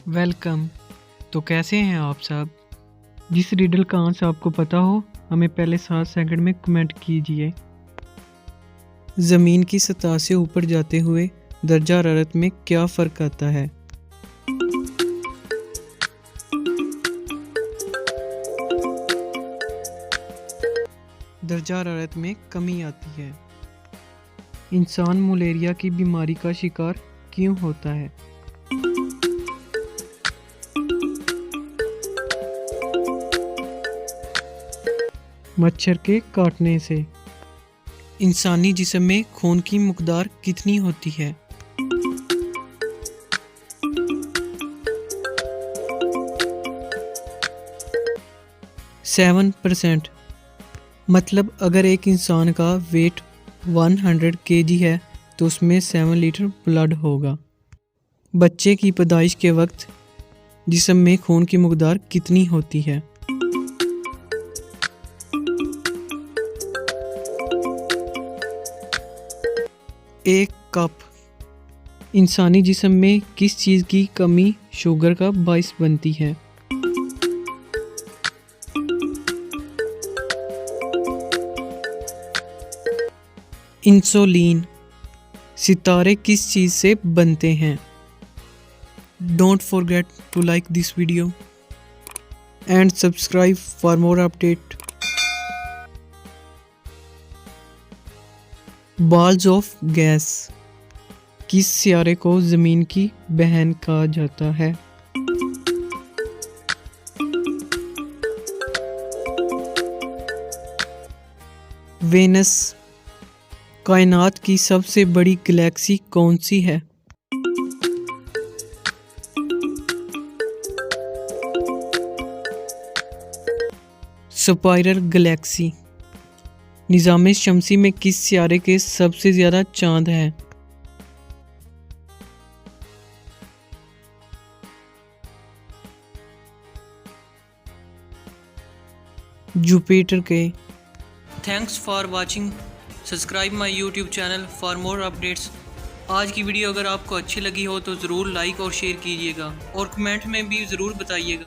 Welcome. तो कैसे हैं आप सब? जिस रिडल का आंसर आपको पता हो हमें पहले 7 सेकंड में कमेंट कीजिए। ज़मीन की सतह से ऊपर जाते हुए दर्जा हरारत में क्या फ़र्क आता है? दर्जा हरारत में कमी आती है। इंसान मलेरिया की बीमारी का शिकार क्यों होता है? मच्छर के काटने से। इंसानी जिस्म में खून की मकदार कितनी होती है? 7%। मतलब अगर एक इंसान का वेट 100 kg है तो उसमें 7 लीटर ब्लड होगा। बच्चे की पैदाइश के वक्त जिस्म में खून की मकदार कितनी होती है? 1 कप। इंसानी जिस्म में किस चीज़ की कमी शुगर का बाइस बनती है? इंसुलिन। सितारे किस चीज़ से बनते हैं? Don't forget to like this video and subscribe for more update. Balls of gas. किस सियारे को ज़मीन की बहन कहा जाता है? वेनस। कायनात की सबसे बड़ी गैलेक्सी कौन सी है? Spiral Galaxy. निज़ाम शमसी में किस सियारे के सबसे ज़्यादा चांद हैं? जुपिटर के। Thanks for watching. Subscribe my YouTube channel for more updates. आज की वीडियो अगर आपको अच्छी लगी हो तो ज़रूर लाइक और शेयर कीजिएगा और कमेंट में भी ज़रूर बताइएगा।